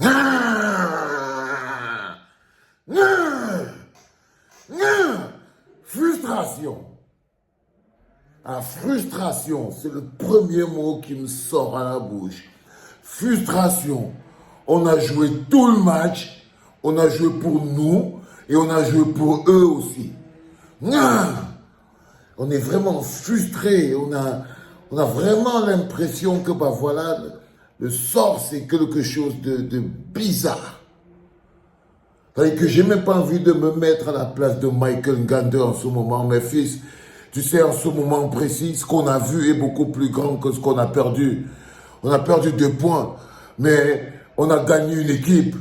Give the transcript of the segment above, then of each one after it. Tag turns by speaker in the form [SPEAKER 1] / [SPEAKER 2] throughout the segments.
[SPEAKER 1] Ah! Ah! Ah! Frustration. La frustration, c'est le premier mot qui me sort à la bouche. Frustration. On a joué tout le match, on a joué pour nous et on a joué pour eux aussi. Ah! On est vraiment frustré, on a vraiment l'impression que bah voilà, le sort c'est quelque chose de bizarre. C'est-à-dire que j'ai même pas envie de me mettre à la place de Michael Gander en ce moment, mes fils. Tu sais, en ce moment précis, ce qu'on a vu est beaucoup plus grand que ce qu'on a perdu. On a perdu 2 points, mais on a gagné une équipe.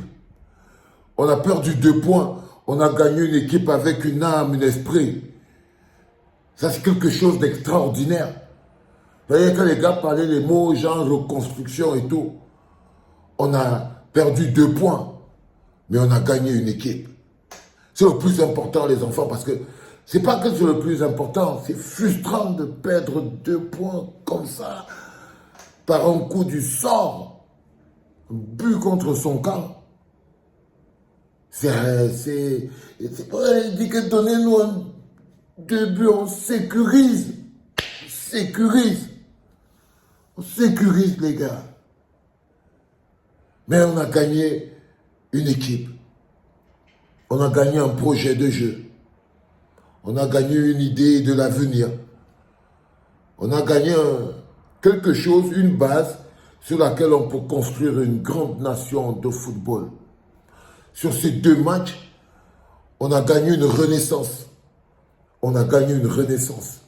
[SPEAKER 1] On a perdu 2 points, on a gagné une équipe avec une âme, un esprit. Ça, c'est quelque chose d'extraordinaire. Vous voyez, quand les gars parlaient les mots genre reconstruction et tout, on a perdu 2 points, mais on a gagné une équipe. C'est le plus important, les enfants, parce que c'est pas que c'est le plus important, c'est frustrant de perdre 2 points comme ça, par un coup du sort, un but contre son camp. Il dit que donnez-nous un 2 buts, on sécurise. On sécurise, les gars. Mais on a gagné une équipe. On a gagné un projet de jeu. On a gagné une idée de l'avenir. On a gagné quelque chose, une base sur laquelle on peut construire une grande nation de football. Sur ces 2 matchs, on a gagné une renaissance. On a gagné une renaissance.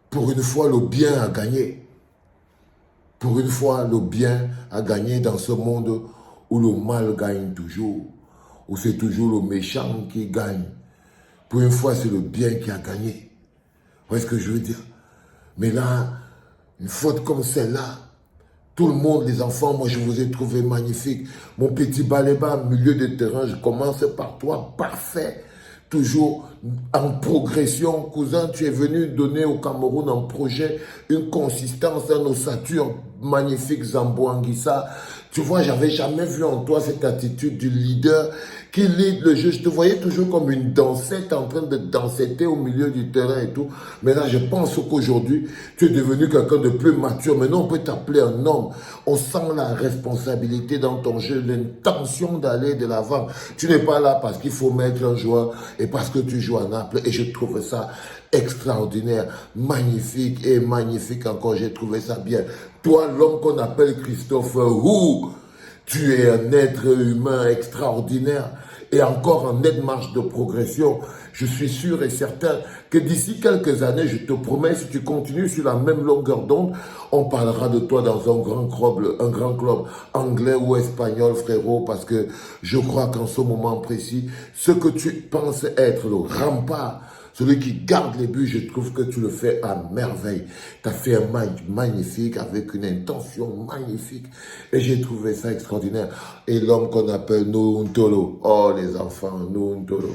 [SPEAKER 1] Pour une fois, le bien a gagné. Pour une fois, le bien a gagné dans ce monde où le mal gagne toujours. Où c'est toujours le méchant qui gagne. Pour une fois, c'est le bien qui a gagné. Vous voyez ce que je veux dire? Mais là, une faute comme celle-là, tout le monde, les enfants, moi je vous ai trouvé magnifique. Mon petit Baléba, milieu de terrain, je commence par toi, parfait. Toujours en progression. Cousin, tu es venu donner au Cameroun un projet, une consistance, un ossature magnifique, Zambo Anguissa. Tu vois, j'avais jamais vu en toi cette attitude du leader qui lead le jeu. Je te voyais toujours comme une dansette en train de dansetter au milieu du terrain et tout. Mais là, je pense qu'aujourd'hui, tu es devenu quelqu'un de plus mature. Maintenant, on peut t'appeler un homme. On sent la responsabilité dans ton jeu, l'intention d'aller de l'avant. Tu n'es pas là parce qu'il faut mettre un joueur et parce que tu joues à Naples. Et je trouve ça extraordinaire, magnifique et magnifique encore. J'ai trouvé ça bien. Toi, l'homme qu'on appelle Christopher Wu, tu es un être humain extraordinaire et encore en nette marche de progression. Je suis sûr et certain que d'ici quelques années, je te promets, si tu continues sur la même longueur d'onde, on parlera de toi dans un grand club anglais ou espagnol, frérot, parce que je crois qu'en ce moment précis, ce que tu penses être le rempart, celui qui garde les buts, je trouve que tu le fais à merveille. Tu as fait un match magnifique, avec une intention magnifique. Et j'ai trouvé ça extraordinaire. Et l'homme qu'on appelle Nountolo. Oh, les enfants, Nountolo.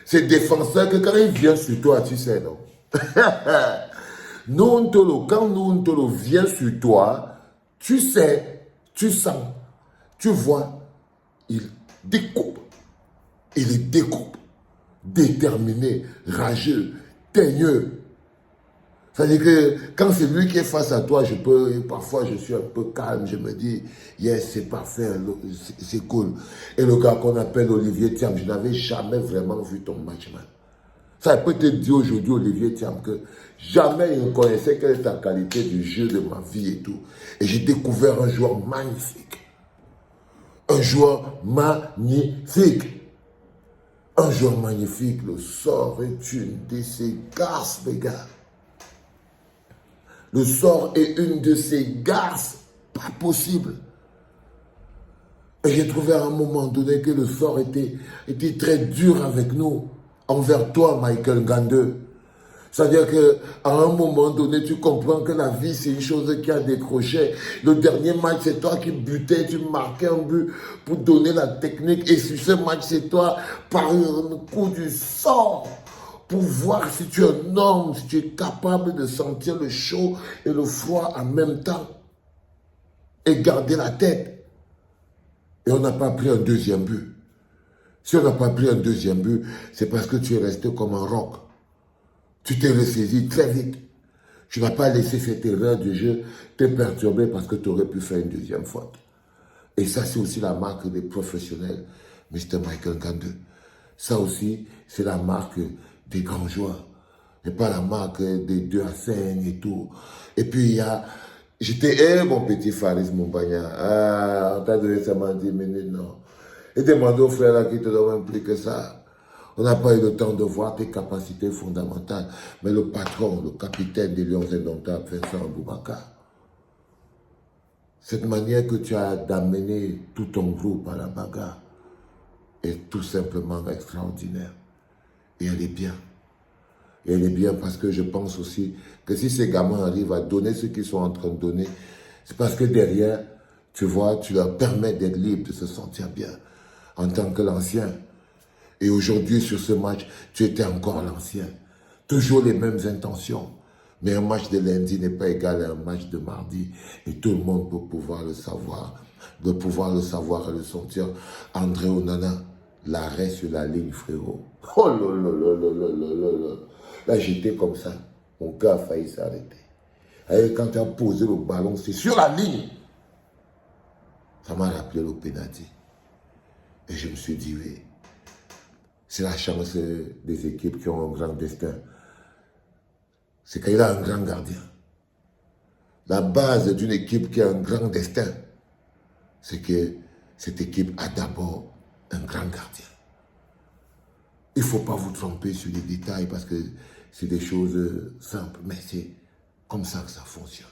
[SPEAKER 1] C'est défenseur que quand il vient sur toi, tu sais, non? Nountolo, quand Nountolo vient sur toi, tu sais, tu sens, tu vois, il découpe. Il est découpe. Déterminé, rageux, teigneux. C'est-à-dire que quand c'est lui qui est face à toi, parfois je suis un peu calme, je me dis, yes, c'est parfait, c'est cool. Et le gars qu'on appelle Olivier Thiam, je n'avais jamais vraiment vu ton match, man. Ça peut te dire aujourd'hui, Olivier Thiam, que jamais il ne connaissait quelle est ta qualité du jeu de ma vie et tout. Et j'ai découvert un joueur magnifique. Un joueur magnifique. Un joueur magnifique, le sort est une de ses garces, les gars. Le sort est une de ses garces, pas possible. Et j'ai trouvé à un moment donné que le sort était très dur avec nous, envers toi, Michael Gander. C'est-à-dire qu'à un moment donné, tu comprends que la vie, c'est une chose qui a décroché. Le dernier match, c'est toi qui butais, tu marquais un but pour donner la technique. Et sur ce match, c'est toi, par un coup du sort, pour voir si tu es un homme, si tu es capable de sentir le chaud et le froid en même temps. Et garder la tête. Et on n'a pas pris un deuxième but. Si on n'a pas pris un deuxième but, c'est parce que tu es resté comme un roc. Tu t'es ressaisi très vite. Tu n'as pas laissé cette erreur de jeu te perturber parce que tu aurais pu faire une deuxième faute. Et ça, c'est aussi la marque des professionnels, Mr. Michael Gandeux. Ça aussi, c'est la marque des grands joueurs. Et pas la marque des 2 à 5 et tout. Et puis, il y a... J'étais, mon petit Faris Moubagna. Ah, on t'a donné seulement 10 minutes, non. Et demande au frère là qui te donne même plus que ça. On n'a pas eu le temps de voir tes capacités fondamentales. Mais le patron, le capitaine des Lions indomptables, Vincent Aboubakar, cette manière que tu as d'amener tout ton groupe à la bagarre est tout simplement extraordinaire. Et elle est bien. Et elle est bien parce que je pense aussi que si ces gamins arrivent à donner ce qu'ils sont en train de donner, c'est parce que derrière, tu vois, tu leur permets d'être libres, de se sentir bien en tant que l'ancien. Et aujourd'hui, sur ce match, tu étais encore l'ancien. Toujours les mêmes intentions. Mais un match de lundi n'est pas égal à un match de mardi. Et tout le monde peut pouvoir le savoir. De pouvoir le savoir et le sentir. André Onana, l'arrêt sur la ligne, frérot. Oh là là là là là là là. Là, j'étais comme ça. Mon cœur a failli s'arrêter. Et quand tu as posé le ballon, c'est sur la ligne. Ça m'a rappelé le pénalty. Et je me suis dit, oui, c'est la chance des équipes qui ont un grand destin. C'est qu'il a un grand gardien. La base d'une équipe qui a un grand destin, c'est que cette équipe a d'abord un grand gardien. Il ne faut pas vous tromper sur les détails parce que c'est des choses simples, mais c'est comme ça que ça fonctionne.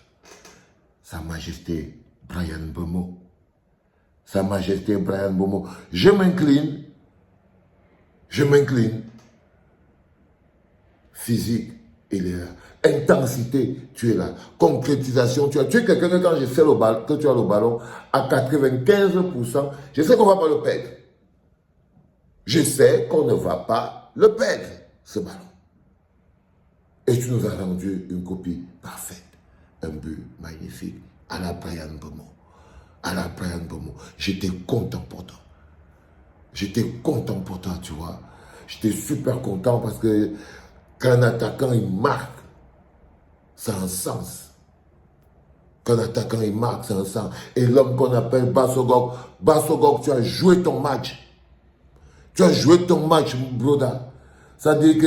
[SPEAKER 1] Sa Majesté Bryan Mbeumo. Sa Majesté Bryan Mbeumo. Je m'incline. Physique, il est là. Intensité, tu es là. Concrétisation, tu es quelqu'un que quand je sais que tu as le ballon à 95%, je sais qu'on ne va pas le perdre. Je sais qu'on ne va pas le perdre, ce ballon. Et tu nous as rendu une copie parfaite. Un but magnifique à la Bryan Mbeumo. À la Bryan Mbeumo. J'étais content pour toi. J'étais content pour toi, tu vois. J'étais super content parce que quand un attaquant, il marque, ça a un sens. Quand un attaquant, il marque, ça a un sens. Et l'homme qu'on appelle Bassogog, tu as joué ton match. Tu as joué ton match, mon broda. Ça veut dire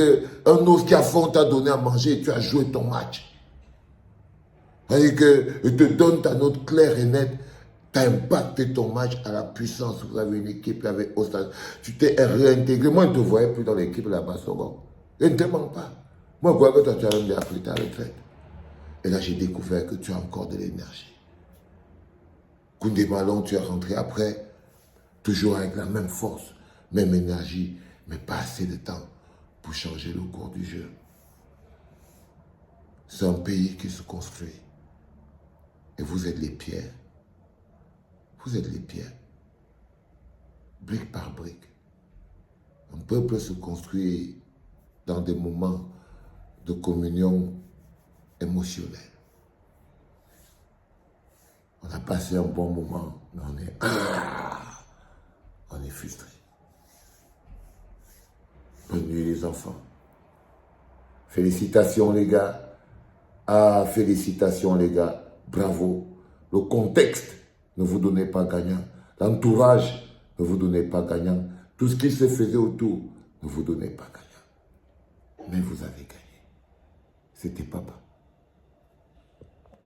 [SPEAKER 1] qu'un os qui a faim t'a donné à manger, tu as joué ton match. Ça veut dire qu'il te donne ta note claire et nette. Tu as impacté ton match à la puissance. Vous avez une équipe avec Ostad. Tu t'es réintégré. Moi, je ne te voyais plus dans l'équipe là-bas, Sogor. Je ne te manque pas. Moi, je crois que toi, tu as même déjà pris ta retraite. Et là, j'ai découvert que tu as encore de l'énergie. Koundé Malone, tu es rentré après, toujours avec la même force, même énergie, mais pas assez de temps pour changer le cours du jeu. C'est un pays qui se construit. Et vous êtes les pierres. Vous êtes les pierres. Brique par brique. Un peuple se construit dans des moments de communion émotionnelle. On a passé un bon moment, mais on est frustré. Bonne nuit les enfants. Félicitations les gars. Ah, félicitations les gars. Bravo. Le contexte ne vous donnait pas gagnant. L'entourage ne vous donnait pas gagnant. Tout ce qui se faisait autour ne vous donnait pas gagnant. Mais vous avez gagné. C'était papa.